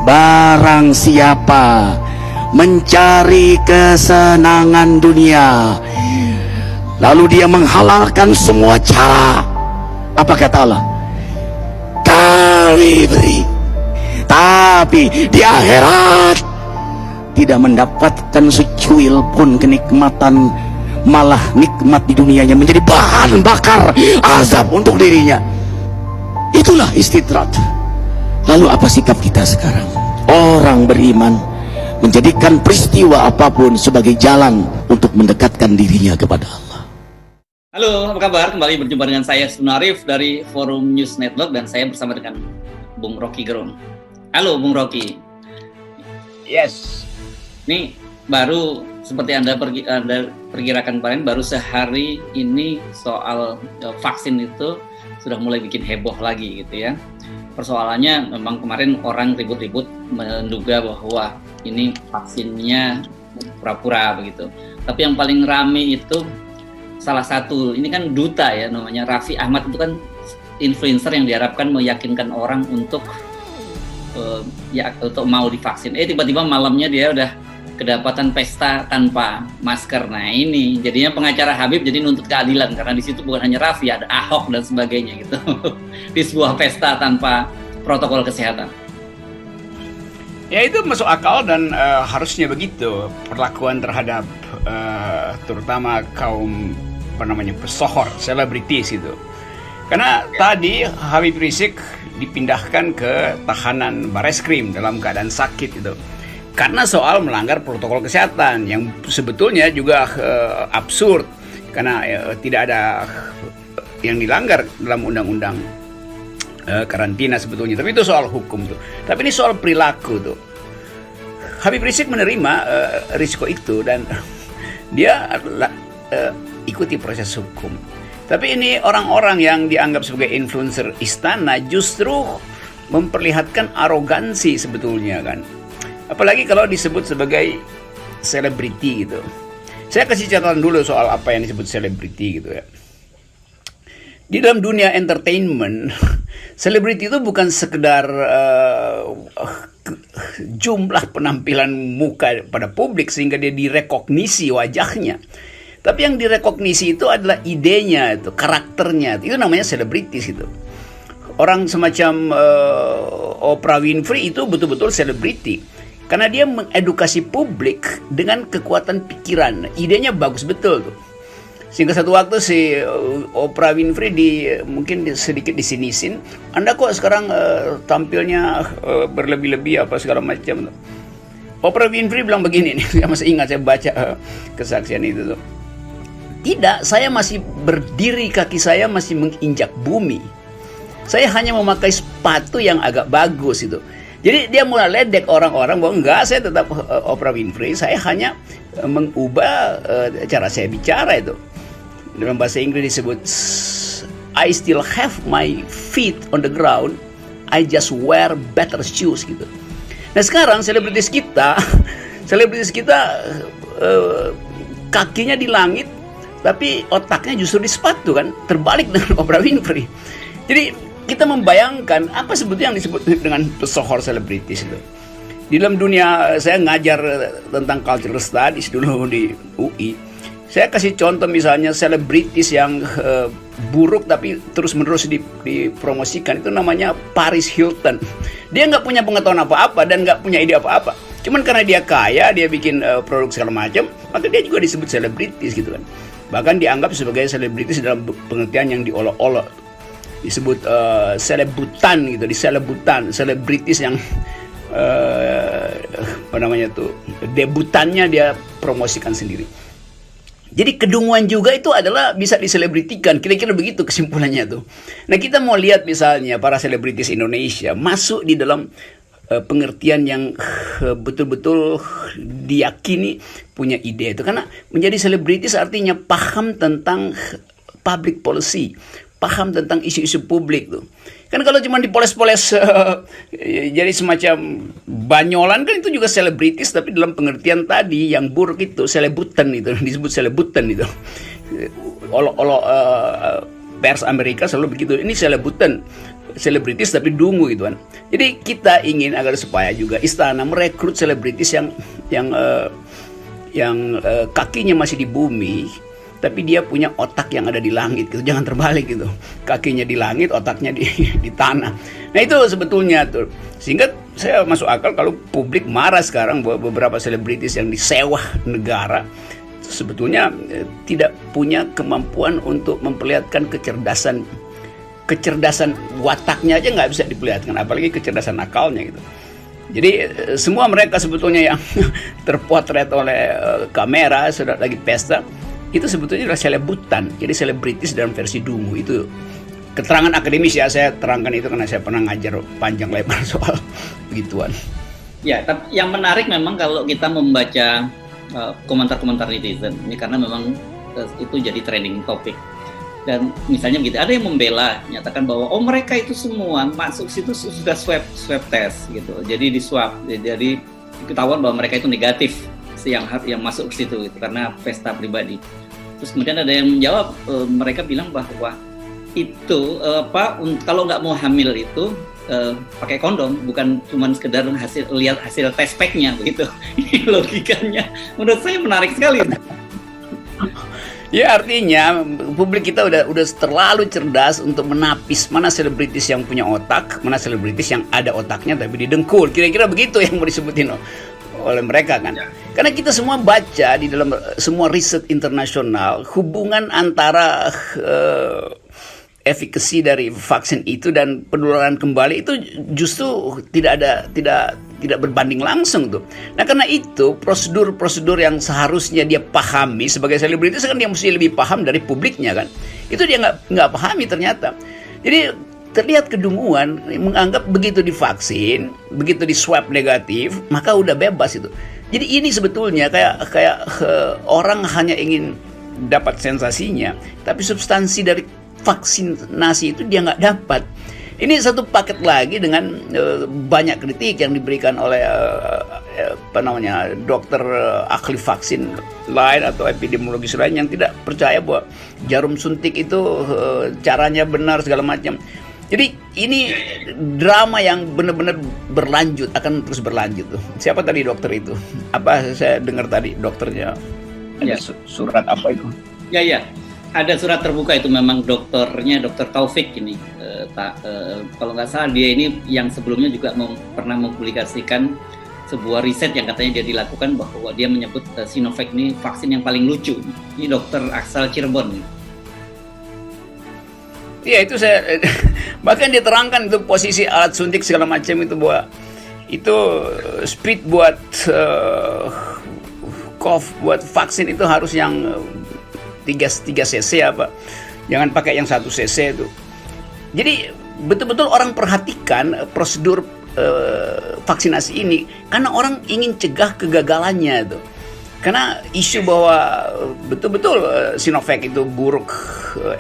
barang siapa mencari kesenangan dunia, lalu dia menghalalkan semua cara, apa kata Allah? Kami beri, tapi di akhirat tidak mendapatkan secuil pun kenikmatan, malah nikmat di dunianya menjadi bahan bakar azab untuk dirinya. Itulah istidrat. Lalu apa sikap kita sekarang? Orang beriman menjadikan peristiwa apapun sebagai jalan untuk mendekatkan dirinya kepada Allah. Halo, apa kabar? Kembali berjumpa dengan saya Sunarif dari Forum News Network dan saya bersama dengan Bung Rocky Gerung. Halo Bung Rocky. Yes. Ini baru seperti Anda perkirakan kemarin, baru sehari ini soal vaksin itu sudah mulai bikin heboh lagi gitu ya. Persoalannya memang kemarin orang ribut-ribut menduga bahwa ini vaksinnya pura-pura begitu. Tapi yang paling rame itu salah satu, ini kan duta ya namanya, Raffi Ahmad, itu kan influencer yang diharapkan meyakinkan orang untuk untuk mau divaksin. Tiba-tiba malamnya dia udah kedapatan pesta tanpa masker. Nah ini jadinya pengacara Habib jadi nuntut keadilan karena di situ bukan hanya Raffi, ada Ahok dan sebagainya gitu di sebuah pesta tanpa protokol kesehatan. Ya itu masuk akal dan harusnya begitu perlakuan terhadap terutama kaum pesohor, selebritis itu. Karena tadi Habib Rizik dipindahkan ke tahanan Bareskrim dalam keadaan sakit itu. Karena soal melanggar protokol kesehatan yang sebetulnya juga absurd karena tidak ada yang dilanggar dalam undang-undang karantina sebetulnya. Tapi itu soal hukum tuh. Tapi ini soal perilaku tuh. Habib Rizik menerima risiko itu dan dia ikuti proses hukum. Tapi ini orang-orang yang dianggap sebagai influencer istana justru memperlihatkan arogansi sebetulnya kan. Apalagi kalau disebut sebagai selebriti gitu. Saya kasih catatan dulu soal apa yang disebut selebriti gitu ya. Di dalam dunia entertainment, selebriti itu bukan sekedar jumlah penampilan muka pada publik sehingga dia direkognisi wajahnya. Tapi yang direkognisi itu adalah idenya, itu karakternya. Itu namanya selebritis itu. Orang semacam Oprah Winfrey itu betul-betul selebriti. Karena dia mengedukasi publik dengan kekuatan pikiran. Idenya bagus betul tuh. Sehingga satu waktu si Oprah Winfrey mungkin sedikit disinisin. Anda kok sekarang tampilnya berlebih-lebih apa segala macam tuh. Oprah Winfrey bilang begini nih. Saya masih ingat, saya baca kesaksian itu tuh. Tidak, saya masih berdiri, kaki saya masih menginjak bumi. Saya hanya memakai sepatu yang agak bagus itu. Jadi dia mulai ledek orang-orang bahwa enggak, saya tetap Oprah Winfrey, saya hanya mengubah cara saya bicara itu. Dalam bahasa Inggris disebut I still have my feet on the ground, I just wear better shoes gitu. Nah sekarang selebritis kita kakinya di langit, tapi otaknya justru di sepatu kan, terbalik dengan Oprah Winfrey. Jadi kita membayangkan apa sebetulnya yang disebut dengan pesohor selebritis itu. Di dalam dunia saya ngajar tentang cultural studies dulu di UI. Saya kasih contoh misalnya selebritis yang buruk tapi terus-menerus dipromosikan. Itu namanya Paris Hilton. Dia nggak punya pengetahuan apa-apa dan nggak punya ide apa-apa. Cuman karena dia kaya, dia bikin produk segala macam, maka dia juga disebut selebritis gitu kan. Bahkan dianggap sebagai selebritis dalam pengertian yang diolok-olok. Disebut selebutan gitu, selebritis yang debutannya dia promosikan sendiri. Jadi kedunguan juga itu adalah bisa diselebritikan, kira-kira begitu kesimpulannya tuh. Nah kita mau lihat misalnya para selebritis Indonesia masuk di dalam pengertian yang betul-betul diyakini punya ide itu. Karena menjadi selebritis artinya paham tentang public policy, paham tentang isu-isu publik tuh. Kan kalau cuma dipoles-poles jadi semacam banyolan kan itu juga selebritis, tapi dalam pengertian tadi yang buruk itu selebutan itu disebut selebutan itu. Pers Amerika selalu begitu. Ini selebutan. selebritis tapi dungu gitu kan. Jadi kita ingin agar supaya juga istana merekrut selebritis yang kakinya masih di bumi, tapi dia punya otak yang ada di langit gitu. Jangan terbalik gitu. Kakinya di langit, otaknya di tanah. Nah itu sebetulnya tuh. Sehingga saya masuk akal kalau publik marah sekarang bahwa beberapa selebritis yang disewa negara sebetulnya tidak punya kemampuan untuk memperlihatkan kecerdasan wataknya aja nggak bisa diperlihatkan, apalagi kecerdasan akalnya gitu. Jadi semua mereka sebetulnya yang terpotret oleh kamera sudah lagi pesta itu sebetulnya adalah selebutan, jadi selebritis dalam versi dungu. Itu keterangan akademis ya, saya terangkan itu karena saya pernah ngajar panjang lebar soal begituan. Ya, tapi yang menarik memang kalau kita membaca komentar-komentar netizen ini, karena memang itu jadi trending topik. Dan misalnya begitu, ada yang membela, nyatakan bahwa mereka itu semua masuk situ sudah swab test gitu. Jadi di swab, jadi ketahuan bahwa mereka itu negatif yang masuk ke situ gitu, karena pesta pribadi. Terus kemudian ada yang menjawab, mereka bilang bahwa itu kalau nggak mau hamil itu pakai kondom, bukan cuma sekedar lihat hasil tes pack-nya begitu. Ini logikanya menurut saya menarik sekali. Ya artinya publik kita udah terlalu cerdas untuk menapis mana selebritis yang punya otak, mana selebritis yang ada otaknya tapi didengkul. Kira-kira begitu yang mau disebutin oleh mereka kan. Karena kita semua baca di dalam semua riset internasional hubungan antara efikasi dari vaksin itu dan penularan kembali itu justru tidak berbanding langsung tuh. Nah karena itu prosedur yang seharusnya dia pahami sebagai selebritis kan dia mesti lebih paham dari publiknya kan. Itu dia nggak pahami ternyata. Jadi terlihat kedunguan menganggap begitu divaksin, begitu di swab negatif maka udah bebas itu. Jadi ini sebetulnya kayak orang hanya ingin dapat sensasinya, tapi substansi dari vaksinasi itu dia nggak dapat. Ini satu paket lagi dengan banyak kritik yang diberikan oleh dokter ahli vaksin lain atau epidemiologis lain yang tidak percaya bahwa jarum suntik itu caranya benar segala macam. Jadi ini drama yang benar-benar berlanjut, akan terus berlanjut tuh. Siapa tadi dokter itu? Apa saya dengar tadi dokternya ada surat apa itu? Ya. Ada surat terbuka itu memang dokternya Dr. Taufik ini. Kalau nggak salah dia ini yang sebelumnya juga pernah mempublikasikan sebuah riset yang katanya dia dilakukan bahwa dia menyebut Sinovac ini vaksin yang paling lucu. Ini dokter asal Cirebon. Iya itu saya bahkan diterangkan itu posisi alat suntik segala macam itu bahwa itu speed buat buat vaksin itu harus yang 3 cc apa, jangan pakai yang 1 cc itu. Jadi betul-betul orang perhatikan prosedur vaksinasi ini karena orang ingin cegah kegagalannya itu. Karena isu bahwa betul-betul Sinovac itu buruk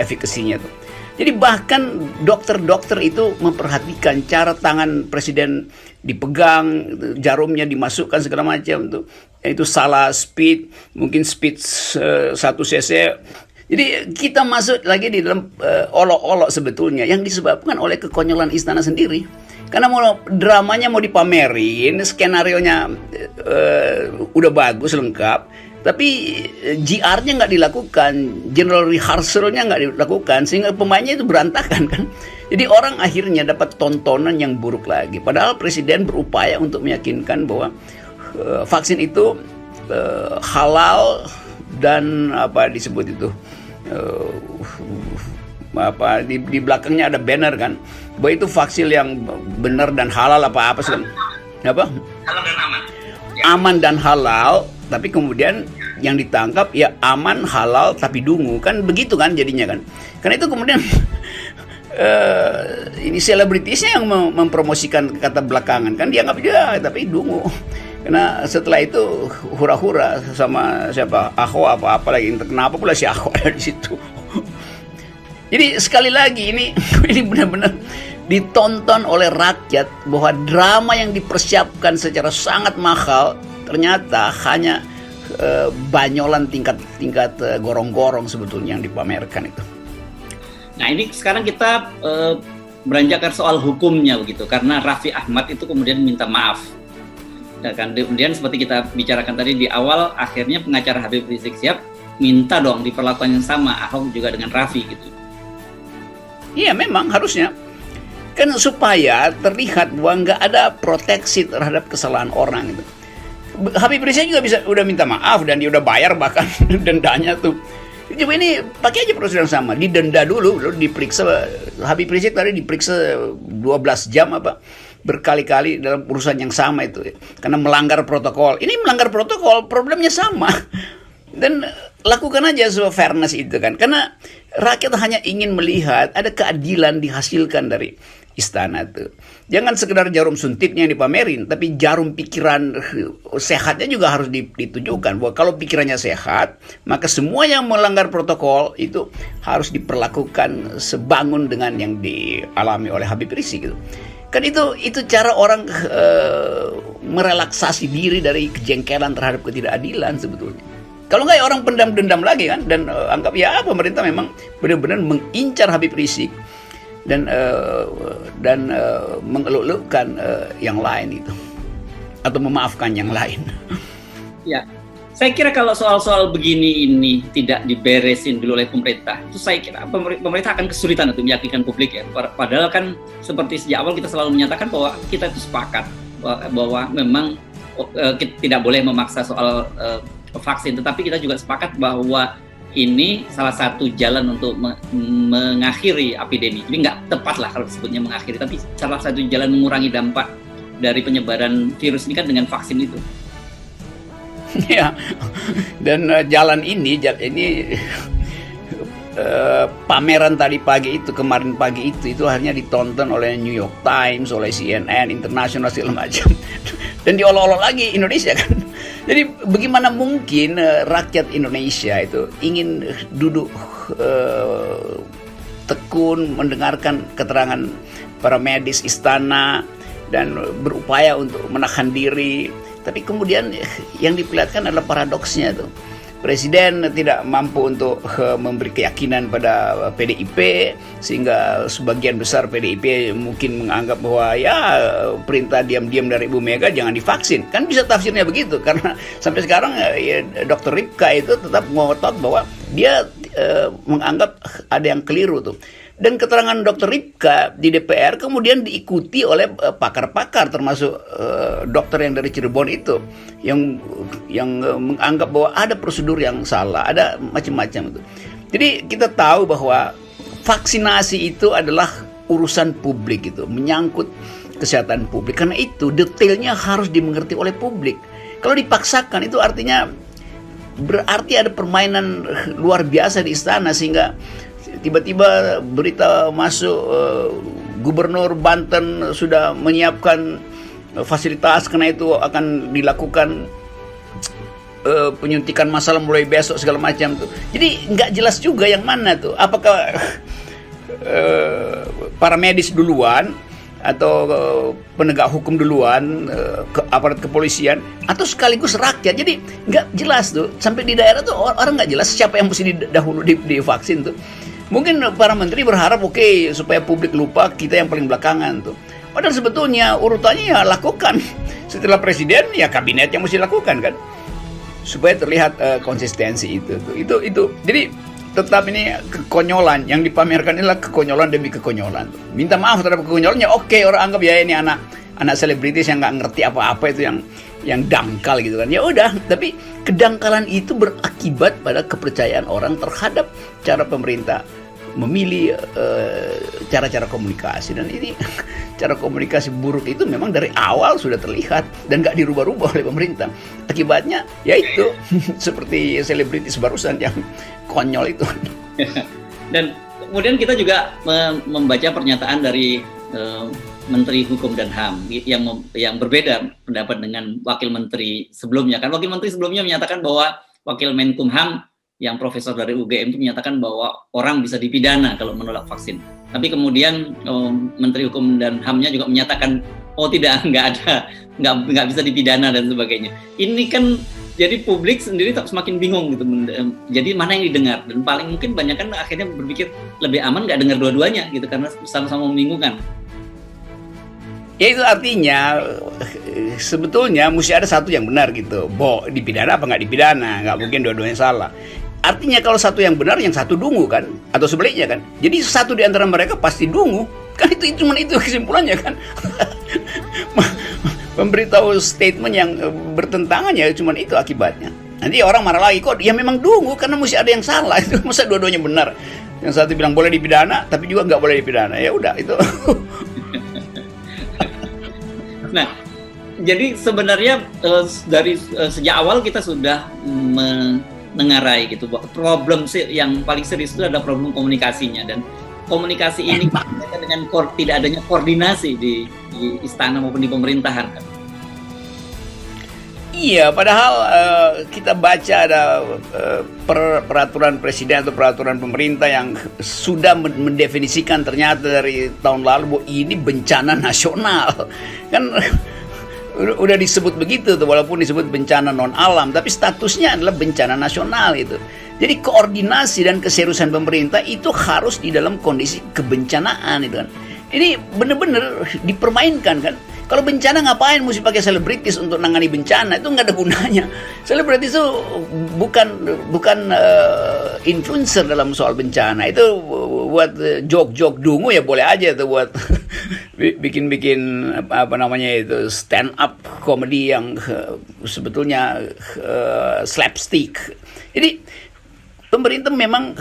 efikasinya tuh. Jadi bahkan dokter-dokter itu memperhatikan cara tangan presiden dipegang, jarumnya dimasukkan segala macam tuh. Itu salah speed, mungkin speed 1 cc. Jadi kita masuk lagi di dalam olok-olok sebetulnya yang disebabkan oleh kekonyolan istana sendiri. Karena dramanya mau dipamerin, skenarionya udah bagus lengkap, tapi GR-nya nggak dilakukan, general rehearsal-nya nggak dilakukan, sehingga pemainnya itu berantakan kan. Jadi orang akhirnya dapat tontonan yang buruk lagi. Padahal presiden berupaya untuk meyakinkan bahwa vaksin itu halal dan apa disebut itu di belakangnya ada banner kan bahwa itu vaksin yang benar dan halal apa sih apa halal dan aman aman dan halal, tapi kemudian yang ditangkap ya aman halal tapi dungu kan begitu kan jadinya kan. Karena itu kemudian ini selebritisnya yang mempromosikan kata belakangan kan dia nggak dia tapi dungu. Karena setelah itu hura-hura sama siapa Ahok apa lagi, kenapa pula si Ahok ada di situ. Jadi sekali lagi ini benar-benar ditonton oleh rakyat bahwa drama yang dipersiapkan secara sangat mahal ternyata hanya banyolan tingkat gorong-gorong sebetulnya yang dipamerkan itu. Nah ini sekarang kita beranjak ke soal hukumnya begitu, karena Raffi Ahmad itu kemudian minta maaf. Ya kan, kemudian seperti kita bicarakan tadi di awal, akhirnya pengacara Habib Rizik Syihab minta dong diperlakukan yang sama Ahok juga dengan Raffi gitu. Iya, memang harusnya. Kan supaya terlihat bahwa nggak ada proteksi terhadap kesalahan orang itu. Habib Rizik juga udah minta maaf dan dia udah bayar bahkan dendanya tuh. Coba ini pakai aja prosedur yang sama, didenda dulu, lalu diperiksa. Habib Rizik tadi diperiksa 12 jam apa berkali-kali dalam urusan yang sama itu, karena melanggar protokol. Ini melanggar protokol, problemnya sama. Dan lakukan aja so fairness itu kan, karena rakyat hanya ingin melihat ada keadilan dihasilkan dari istana tuh. Jangan sekedar jarum suntiknya yang dipamerin, tapi jarum pikiran sehatnya juga harus ditujukan. Bahwa kalau pikirannya sehat, maka semua yang melanggar protokol itu harus diperlakukan sebangun dengan yang dialami oleh Habib Rizik gitu. Kan itu cara orang merelaksasi diri dari kejengkelan terhadap ketidakadilan sebetulnya. Kalau nggak ya orang pendam dendam lagi kan, dan anggap ya pemerintah memang benar-benar mengincar Habib Rizik dan mengeluk-elukkan yang lain itu, atau memaafkan yang lain. Ya, saya kira kalau soal-soal begini ini tidak diberesin dulu oleh pemerintah, itu saya kira pemerintah akan kesulitan untuk meyakinkan publik ya. Padahal kan seperti sejak awal kita selalu menyatakan bahwa kita itu sepakat bahwa memang kita tidak boleh memaksa soal vaksin, tetapi kita juga sepakat bahwa ini salah satu jalan untuk mengakhiri epidemi. Jadi nggak tepat lah kalau sebutnya mengakhiri, tapi salah satu jalan mengurangi dampak dari penyebaran virus ini kan dengan vaksin itu. Ya, dan jalan ini pameran tadi pagi itu, kemarin pagi itu hanya ditonton oleh New York Times, oleh CNN, internasional segala macam, dan diolok-olok lagi Indonesia kan. Jadi bagaimana mungkin rakyat Indonesia itu ingin duduk tekun mendengarkan keterangan para medis istana dan berupaya untuk menahan diri, tapi kemudian yang diperlihatkan adalah paradoksnya tuh. Presiden tidak mampu untuk memberi keyakinan pada PDIP, sehingga sebagian besar PDIP mungkin menganggap bahwa ya perintah diam-diam dari Ibu Mega jangan divaksin. Kan bisa tafsirnya begitu, karena sampai sekarang ya, Dr. Ripka itu tetap ngotot bahwa dia menganggap ada yang keliru tuh. Dan keterangan Dr. Ripka di DPR kemudian diikuti oleh pakar-pakar, termasuk dokter yang dari Cirebon itu, yang menganggap bahwa ada prosedur yang salah, ada macam-macam itu. Jadi kita tahu bahwa vaksinasi itu adalah urusan publik itu, menyangkut kesehatan publik. Karena itu detailnya harus dimengerti oleh publik. Kalau dipaksakan itu artinya berarti ada permainan luar biasa di istana, sehingga tiba-tiba berita masuk Gubernur Banten sudah menyiapkan fasilitas karena itu akan dilakukan penyuntikan massal mulai besok segala macam tuh. Jadi nggak jelas juga yang mana tuh, apakah para medis duluan atau penegak hukum duluan, aparat kepolisian, atau sekaligus rakyat. Jadi nggak jelas tuh, sampai di daerah tuh orang nggak jelas siapa yang mesti dahulu divaksin tuh. Mungkin para menteri berharap oke, supaya publik lupa kita yang paling belakangan tuh. Padahal sebetulnya urutannya ya lakukan. Setelah presiden ya kabinet yang mesti lakukan kan, supaya terlihat konsistensi itu tuh. Itu. Jadi tetap ini kekonyolan yang dipamerkan, inilah kekonyolan demi kekonyolan. Minta maaf terhadap kekonyolannya, oke, orang anggap ya ini anak selebritis yang nggak ngerti apa-apa itu yang dangkal gitu kan. Ya udah, tapi kedangkalan itu berakibat pada kepercayaan orang terhadap cara pemerintah memilih cara-cara komunikasi. Dan ini cara komunikasi buruk itu memang dari awal sudah terlihat dan nggak dirubah-rubah oleh pemerintah. Akibatnya yaitu seperti selebritis barusan yang konyol itu. Dan kemudian kita juga membaca pernyataan dari Menteri Hukum dan HAM yang berbeda pendapat dengan Wakil Menteri sebelumnya. Kan Wakil Menteri sebelumnya menyatakan bahwa Wakil Menkumham yang profesor dari UGM itu menyatakan bahwa orang bisa dipidana kalau menolak vaksin. Tapi kemudian Menteri Hukum dan HAM-nya juga menyatakan oh tidak, nggak bisa dipidana dan sebagainya. Ini kan Jadi publik sendiri semakin bingung gitu. Jadi mana yang didengar, dan paling mungkin banyak kan akhirnya berpikir lebih aman nggak dengar dua-duanya gitu karena sama-sama membingungkan. Ya itu artinya sebetulnya mesti ada satu yang benar gitu. Dipidana apa nggak dipidana, nggak mungkin dua-duanya salah. Artinya kalau satu yang benar, yang satu dungu kan, atau sebaliknya kan. Jadi satu di antara mereka pasti dungu, kan itu cuma itu kesimpulannya kan. Memberitahu statement yang bertentangan ya cuma itu akibatnya. Nanti orang marah lagi, kok ya memang dungu karena mesti ada yang salah. Itu masa dua-duanya benar. Yang satu bilang boleh dipidana tapi juga nggak boleh dipidana. Ya udah itu. Nah, jadi sebenarnya dari sejak awal kita sudah menengarai gitu bahwa problem yang paling serius itu adalah problem komunikasinya, dan komunikasi ini dengan tidak adanya koordinasi di istana maupun di pemerintahan kan. Iya, padahal kita baca ada peraturan presiden atau peraturan pemerintah yang sudah mendefinisikan ternyata dari tahun lalu bahwa ini bencana nasional. Kan udah disebut begitu tuh, walaupun disebut bencana non alam, tapi statusnya adalah bencana nasional itu. Jadi koordinasi dan keseriusan pemerintah itu harus di dalam kondisi kebencanaan itu kan. Ini benar-benar dipermainkan kan. Kalau bencana ngapain mesti pakai selebritis untuk nangani bencana? Itu nggak ada gunanya. Selebritis itu bukan influencer dalam soal bencana. Itu buat joke-joke dungu ya boleh aja tuh, buat bikin apa namanya itu stand up comedy yang sebetulnya slapstick. Jadi pemerintah memang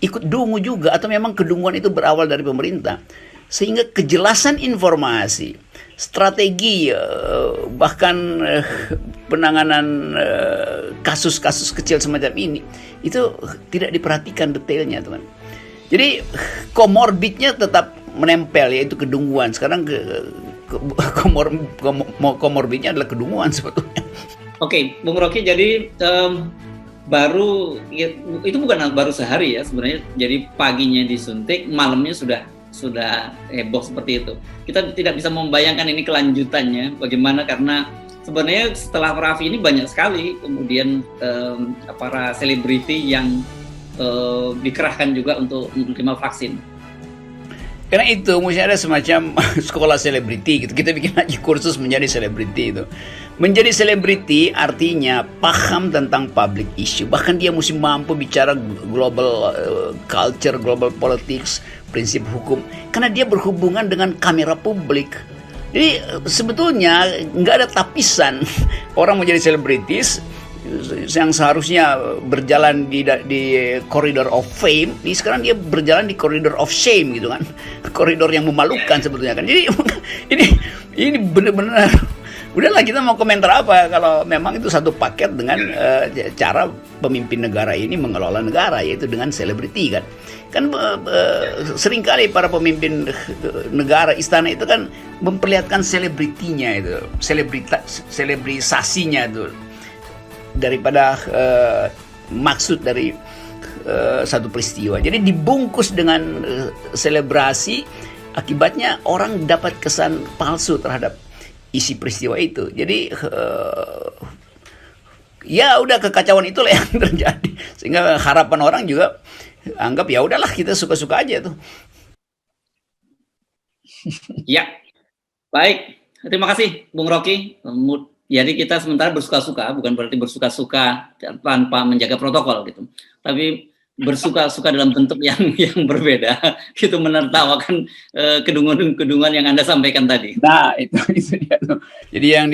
ikut dungu juga, atau memang kedunguan itu berawal dari pemerintah, sehingga kejelasan informasi, strategi, bahkan penanganan kasus-kasus kecil semacam ini itu tidak diperhatikan detailnya, teman. Jadi komorbidnya tetap menempel, yaitu kedunguan. Sekarang komorbidnya adalah kedunguan sebetulnya. Oke, Bung Rocky, jadi baru ya, itu bukan baru sehari ya sebenarnya. Jadi paginya disuntik, malamnya sudah heboh seperti itu. Kita tidak bisa membayangkan ini kelanjutannya bagaimana, karena sebenarnya setelah Raffi ini banyak sekali kemudian para selebriti yang dikerahkan juga untuk menerima vaksin. Karena itu mesti ada semacam sekolah selebriti gitu. Kita bikin aja kursus menjadi selebriti itu. Menjadi selebriti artinya paham tentang public issue. Bahkan dia mesti mampu bicara global culture, global politics, prinsip hukum. Karena dia berhubungan dengan kamera publik. Jadi sebetulnya nggak ada tapisan orang menjadi selebritis yang seharusnya berjalan di koridor of fame, sekarang dia berjalan di koridor of shame gitu kan, koridor yang memalukan sebetulnya kan. Jadi ini benar-benar udahlah, kita mau komentar apa kalau memang itu satu paket dengan cara pemimpin negara ini mengelola negara, yaitu dengan selebriti kan. Kan seringkali para pemimpin negara, istana itu kan memperlihatkan selebritinya itu, selebrisasinya itu, daripada maksud dari satu peristiwa. Jadi dibungkus dengan selebrasi, akibatnya orang dapat kesan palsu terhadap isi peristiwa itu. Jadi ya udah, kekacauan itulah yang terjadi, sehingga harapan orang juga anggap ya udahlah, kita suka-suka aja tuh. Ya, baik. Terima kasih Bung Rocky. Jadi kita sementara bersuka-suka, bukan berarti bersuka-suka tanpa menjaga protokol gitu, tapi bersuka-suka dalam bentuk yang berbeda, itu menertawakan kedunguan yang Anda sampaikan tadi. Nah itu dia. Jadi yang